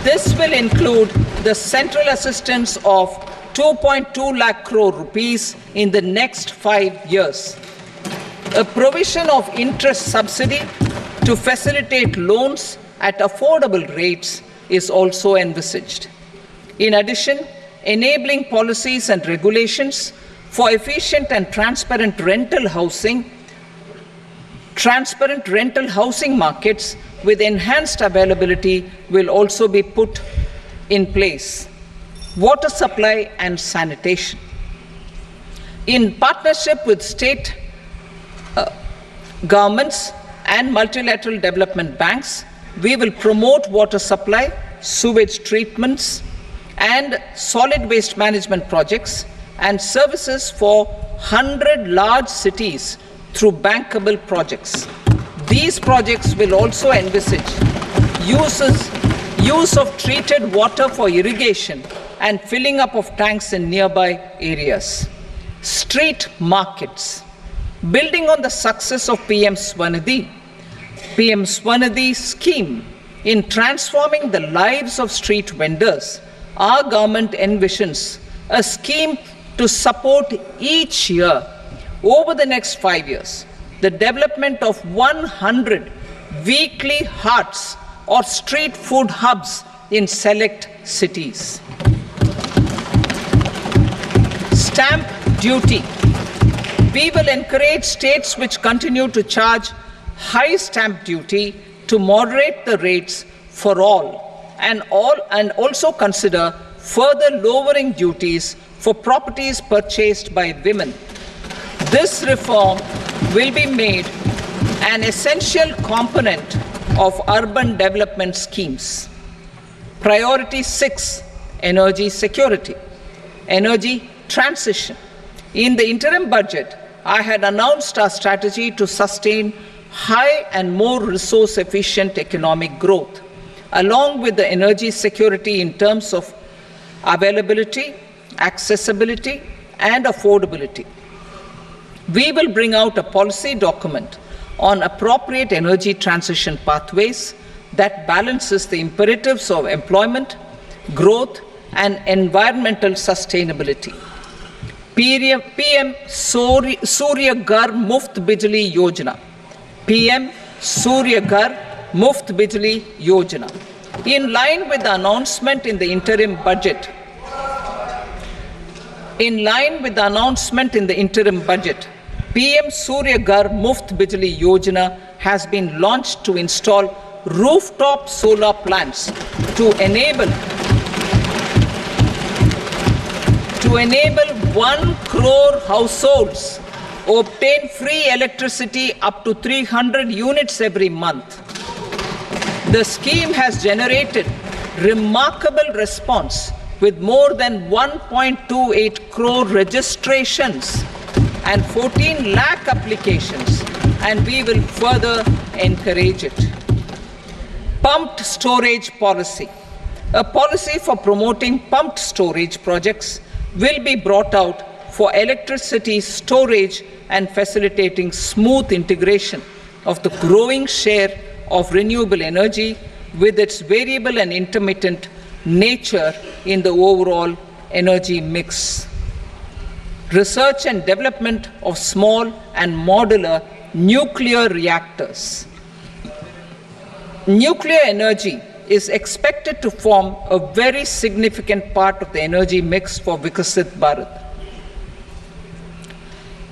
This will include the central assistance of 2.2 lakh crore rupees in the next 5 years. A provision of interest subsidy to facilitate loans at affordable rates is also envisaged. In addition, enabling policies and regulations for efficient and transparent rental housing markets with enhanced availability will also be put in place. Water supply and sanitation. In partnership with state governments and multilateral development banks, we will promote water supply, sewage treatments, and solid waste management projects and services for 100 large cities through bankable projects. These projects will also envisage use of treated water for irrigation and filling up of tanks in nearby areas. Street markets. Building on the success of PM Swanidhi scheme in transforming the lives of street vendors, our government envisions a scheme to support each year over the next 5 years the development of 100 weekly hearts or street food hubs in select cities. Stamp duty. We will encourage states which continue to charge high stamp duty to moderate the rates for all and also consider further lowering duties for properties purchased by women. This reform will be made an essential component of urban development schemes. Priority 6, energy security, energy transition. In the interim budget, I had announced our strategy to sustain high and more resource efficient economic growth, along with the energy security in terms of availability, accessibility, and affordability. We will bring out a policy document on appropriate energy transition pathways that balances the imperatives of employment, growth, and environmental sustainability. PM Surya Ghar Muft Bijli Yojana. PM Surya Ghar Muft Bijli Yojana. In line with the announcement in the interim budget, PM Surya Ghar Muft Bijli Yojana has been launched to install rooftop solar plants to enable 1 crore households obtain free electricity up to 300 units every month. The scheme has generated remarkable response with more than 1.28 crore registrations and 14 lakh applications, and we will further encourage it. Pumped storage policy. A policy for promoting pumped storage projects will be brought out for electricity storage and facilitating smooth integration of the growing share of renewable energy with its variable and intermittent nature in the overall energy mix. Research and development of small and modular nuclear reactors. Nuclear energy is expected to form a very significant part of the energy mix for Vikasit Bharat.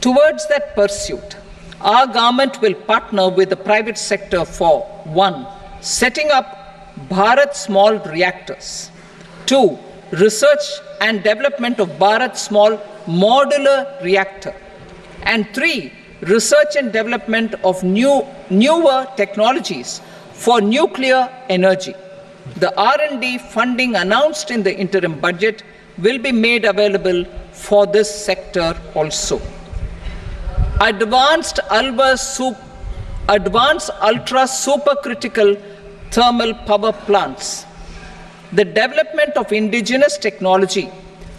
Towards that pursuit, our government will partner with the private sector for 1. Setting up Bharat Small Reactors. 2. Research and development of Bharat Small Modular Reactor. And 3. Research and development of newer technologies for nuclear energy. The R&D funding announced in the interim budget will be made available for this sector also. Advanced ultra supercritical thermal power plants. The development of indigenous technology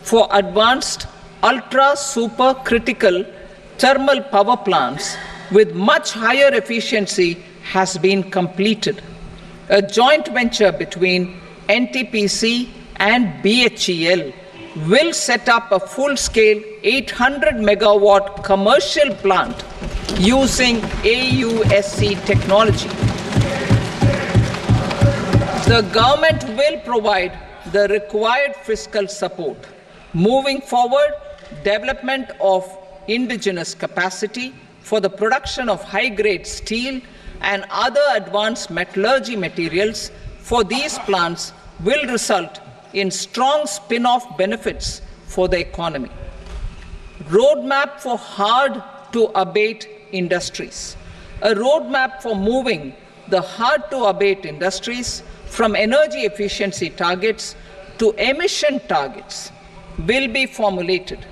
for advanced ultra supercritical thermal power plants with much higher efficiency has been completed. A joint venture between NTPC and BHEL will set up a full-scale 800 megawatt commercial plant using AUSC technology. The government will provide the required fiscal support. Moving forward, development of indigenous capacity for the production of high-grade steel and other advanced metallurgy materials for these plants will result in strong spin-off benefits for the economy. Roadmap for hard-to-abate industries. A roadmap for moving the hard-to-abate industries from energy efficiency targets to emission targets will be formulated.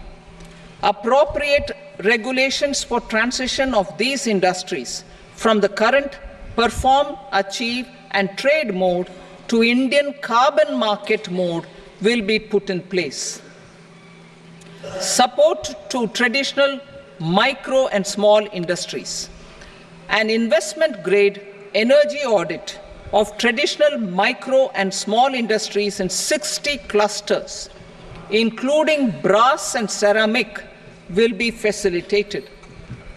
Appropriate regulations for transition of these industries from the current perform, achieve, and trade mode to Indian carbon market mode will be put in place. Support to traditional micro and small industries. An investment-grade energy audit of traditional micro and small industries in 60 clusters, including brass and ceramic, will be facilitated.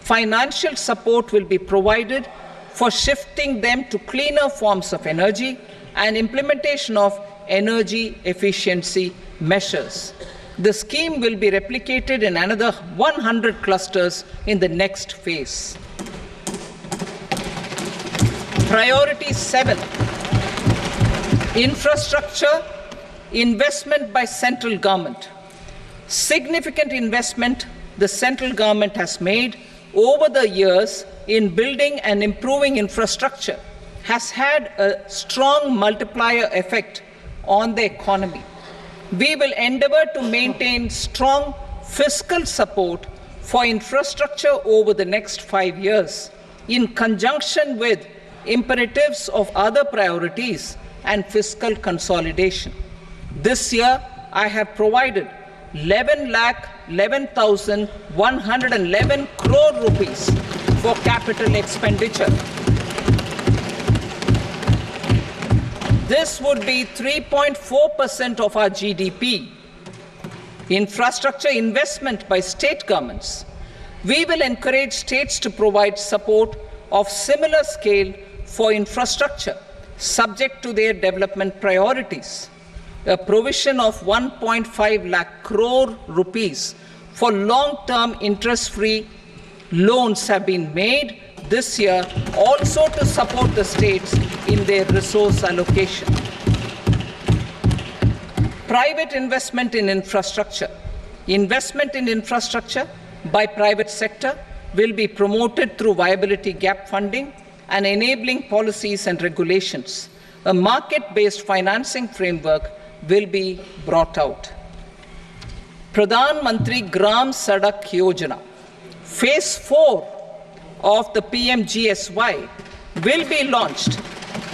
Financial support will be provided for shifting them to cleaner forms of energy and implementation of energy efficiency measures. The scheme will be replicated in another 100 clusters in the next phase. Priority 7, infrastructure investment by central government. Significant investment the central government has made over the years in building and improving infrastructure has had a strong multiplier effect on the economy. We will endeavor to maintain strong fiscal support for infrastructure over the next 5 years in conjunction with imperatives of other priorities and fiscal consolidation. This year, I have provided 11,11,111 crore rupees for capital expenditure. This would be 3.4% of our GDP. Infrastructure investment by state governments. We will encourage states to provide support of similar scale for infrastructure, subject to their development priorities. A provision of 1.5 lakh crore rupees for long-term interest-free loans have been made this year also to support the states in their resource allocation. Private investment in infrastructure. Investment in infrastructure by private sector will be promoted through viability gap funding and enabling policies and regulations. A market-based financing framework will be brought out. Pradhan Mantri Gram Sadak Yojana, Phase 4 of the PMGSY will be launched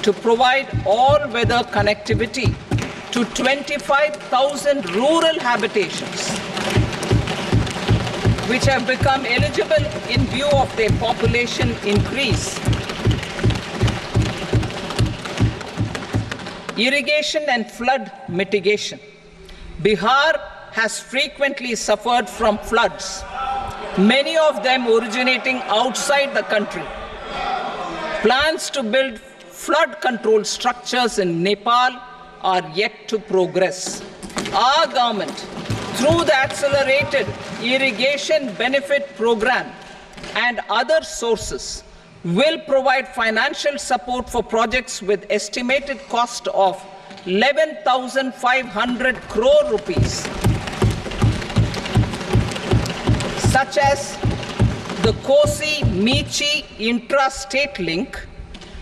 to provide all-weather connectivity to 25,000 rural habitations, which have become eligible in view of their population increase. Irrigation and flood mitigation. Bihar has frequently suffered from floods, many of them originating outside the country. Plans to build flood control structures in Nepal are yet to progress. Our government, through the accelerated irrigation benefit program and other sources, will provide financial support for projects with estimated cost of 11,500 crore rupees, such as the Kosi-Michi intra-state link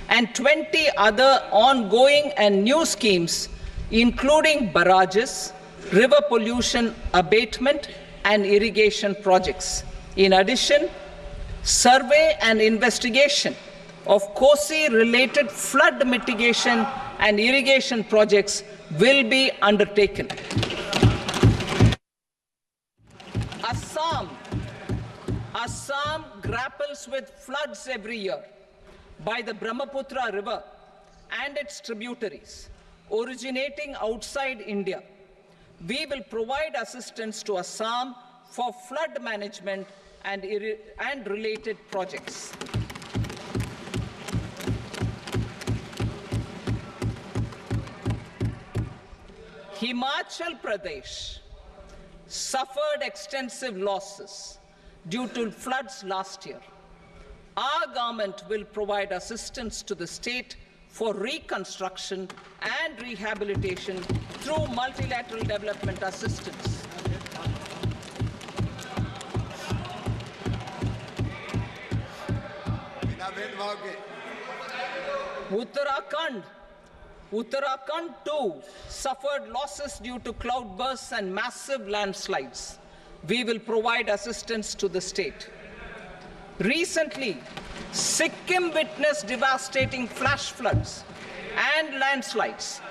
and 20 other ongoing and new schemes, including barrages, river pollution abatement, and irrigation projects. In addition, survey and investigation of Kosi-related flood mitigation and irrigation projects will be undertaken. Assam grapples with floods every year by the Brahmaputra River and its tributaries. originating outside India. We will provide assistance to Assam for flood management and related projects. Himachal Pradesh suffered extensive losses due to floods last year. Our government will provide assistance to the state for reconstruction and rehabilitation through multilateral development assistance. Uttarakhand too suffered losses due to cloudbursts and massive landslides. We will provide assistance to the state. Recently, Sikkim witnessed devastating flash floods and landslides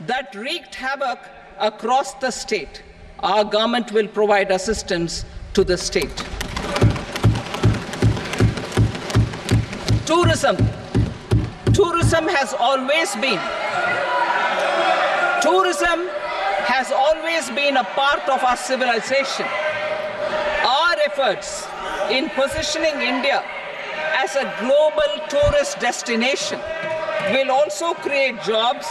that wreaked havoc across the state. Our government will provide assistance to the state. Tourism has always been a part of our civilization. Our efforts in positioning India as a global tourist destination will also create jobs,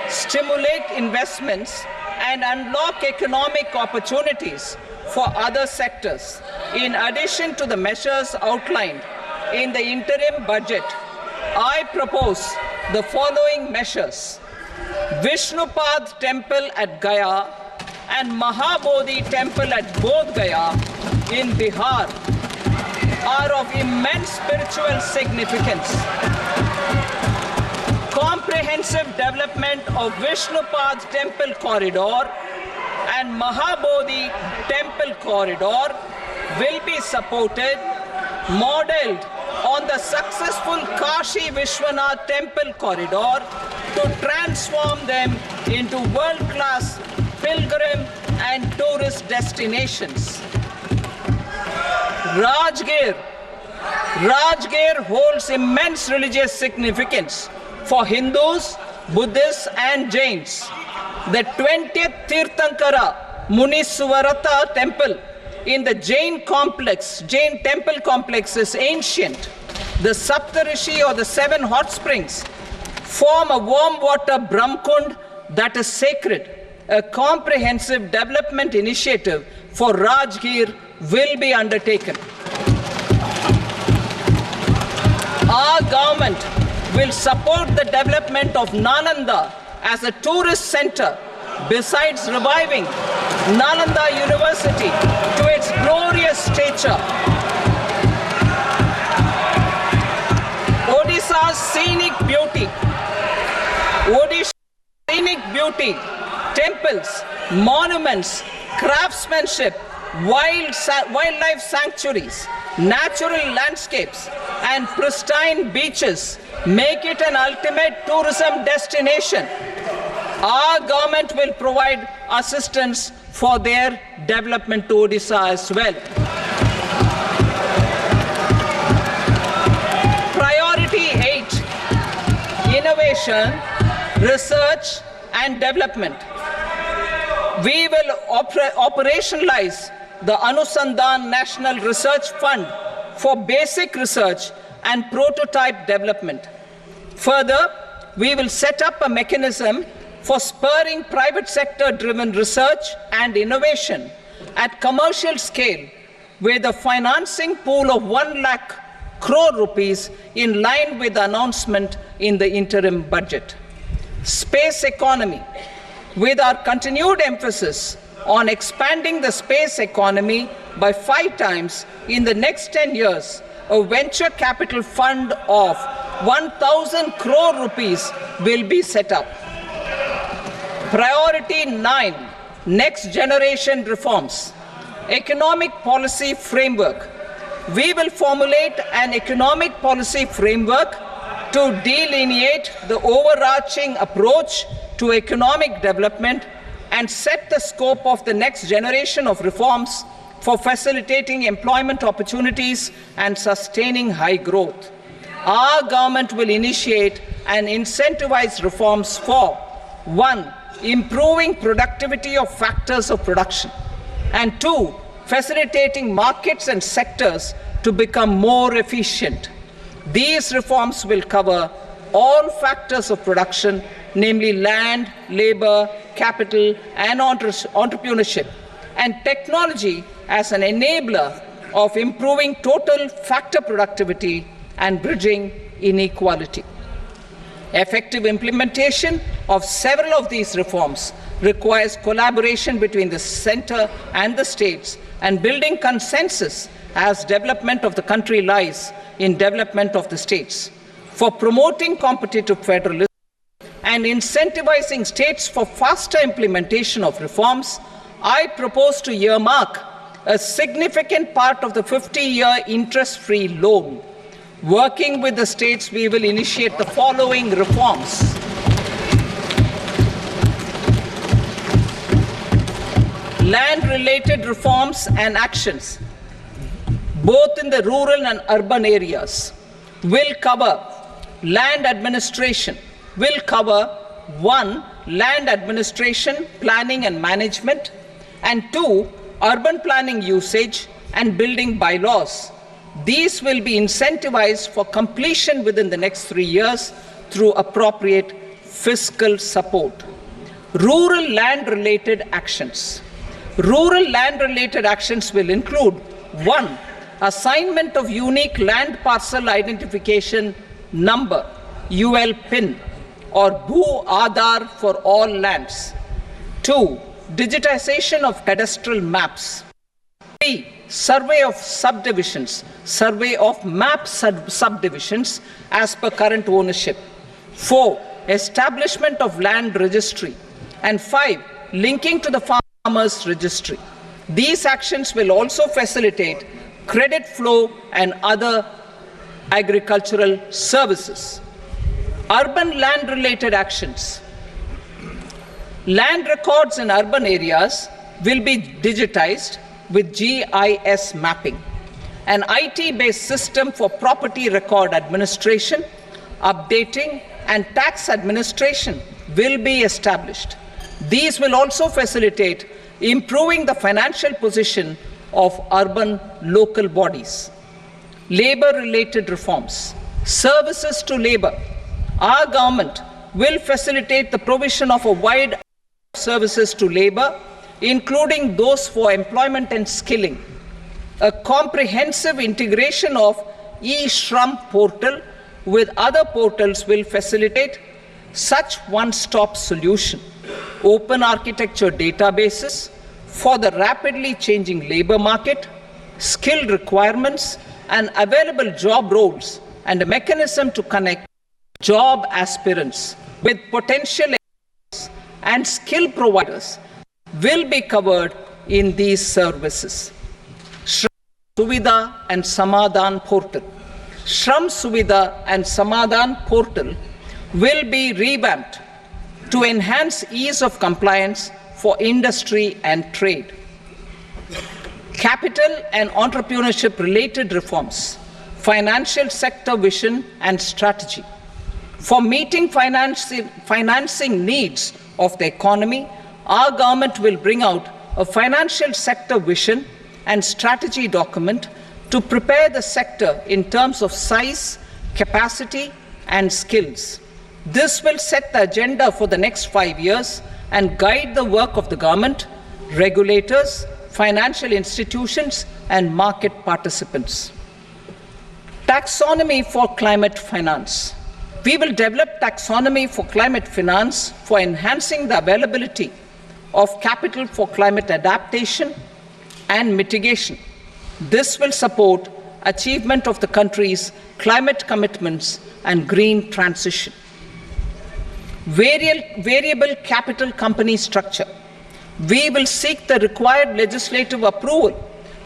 stimulate investments, and unlock economic opportunities for other sectors. In addition to the measures outlined in the interim budget, I propose the following measures. Vishnupad Temple at Gaya and Mahabodhi Temple at Bodh Gaya in Bihar are of immense spiritual significance. Comprehensive development of Vishnupad Temple Corridor and Mahabodhi Temple Corridor will be supported, modeled on the successful Kashi Vishwanath Temple Corridor to transform them into world-class pilgrim and tourist destinations. Rajgir holds immense religious significance for Hindus, Buddhists and Jains. The 20th Tirthankara Muniswarata temple in the Jain temple complex is ancient. The Saptarishi or the 7 hot springs form a warm water Brahmkund that is sacred. A comprehensive development initiative for Rajgir will be undertaken. Our government will support the development of Nalanda as a tourist center, besides reviving Nalanda University to its glorious stature. Odisha's scenic beauty, temples, monuments, craftsmanship, wildlife sanctuaries, natural landscapes, and pristine beaches make it an ultimate tourism destination. Our government will provide assistance for their development to Odisha as well. Priority 8, innovation, research and development. We will operationalize the Anusandhan National Research Fund for basic research and prototype development. Further, we will set up a mechanism for spurring private sector-driven research and innovation at commercial scale with a financing pool of 1 lakh crore rupees in line with the announcement in the interim budget. Space economy. With our continued emphasis on expanding the space economy by 5 times in the next 10 years, a venture capital fund of 1,000 crore rupees will be set up. Priority 9, next generation reforms. Economic policy framework. We will formulate an economic policy framework to delineate the overarching approach to economic development and set the scope of the next generation of reforms for facilitating employment opportunities and sustaining high growth. Our government will initiate and incentivize reforms for 1. Improving productivity of factors of production, and 2. Facilitating markets and sectors to become more efficient. These reforms will cover all factors of production, namely land, labor, capital, and entrepreneurship, and technology as an enabler of improving total factor productivity and bridging inequality. Effective implementation of several of these reforms requires collaboration between the center and the states, and building consensus as development of the country lies in development of the states. For promoting competitive federalism and incentivizing states for faster implementation of reforms, I propose to earmark a significant part of the 50-year interest-free loan. Working with the states, we will initiate the following reforms. Land-related reforms and actions, both in the rural and urban areas, will cover land administration, will cover 1. Land administration, planning and management, and 2. Urban planning usage and building bylaws. These will be incentivized for completion within the next 3 years through appropriate fiscal support. Rural land-related actions. Rural land-related actions will include 1. Assignment of unique land parcel identification number, UL PIN, or Bhu Aadhaar for all lands. 2. Digitization of cadastral maps. 3. Survey of subdivisions, survey of map subdivisions as per current ownership. 4. Establishment of land registry. And 5. Linking to the farmers registry. These actions will also facilitate credit flow and other agricultural services. Urban land-related actions. Land records in urban areas will be digitized with GIS mapping. An IT-based system for property record administration, updating, and tax administration will be established. These will also facilitate improving the financial position of urban local bodies. Labor-related reforms. Services to labor. Our government will facilitate the provision of a wide services to labor, including those for employment and skilling. A comprehensive integration of e-Shram portal with other portals will facilitate such one-stop solution. Open architecture databases for the rapidly changing labor market, skill requirements, and available job roles, and a mechanism to connect job aspirants with potential and skill providers will be covered in these services. Shram Suvidha and Samadhan portal. Shram Suvidha and Samadhan portal will be revamped to enhance ease of compliance for industry and trade. Capital and entrepreneurship related reforms, financial sector vision and strategy. For meeting financing needs of the economy, our government will bring out a financial sector vision and strategy document to prepare the sector in terms of size, capacity, and skills. This will set the agenda for the next 5 years and guide the work of the government, regulators, financial institutions, and market participants. Taxonomy for climate finance. We will develop taxonomy for climate finance for enhancing the availability of capital for climate adaptation and mitigation. This will support achievement of the country's climate commitments and green transition. Variable capital company structure. We will seek the required legislative approval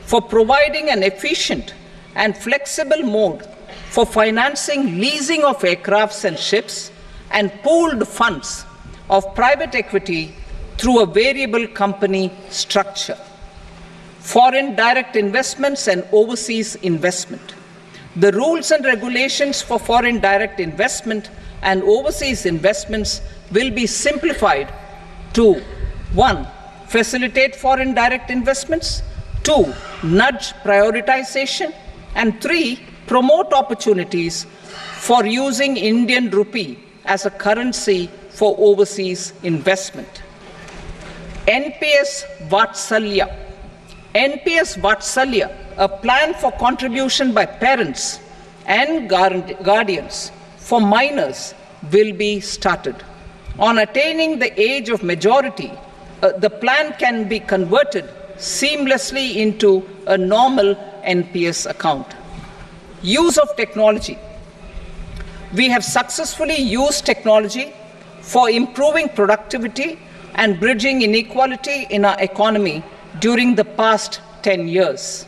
for providing an efficient and flexible mode for financing leasing of aircrafts and ships and pooled funds of private equity through a variable company structure. Foreign direct investments and overseas investment. The rules and regulations for foreign direct investment and overseas investments will be simplified to 1. Facilitate foreign direct investments, 2. Nudge prioritization, and 3. Promote opportunities for using Indian rupee as a currency for overseas investment. NPS Vatsalya. NPS Vatsalya, a plan for contribution by parents and guardians for minors, will be started. On attaining the age of majority, the plan can be converted seamlessly into a normal NPS account. Use of technology. We have successfully used technology for improving productivity and bridging inequality in our economy during the past 10 years.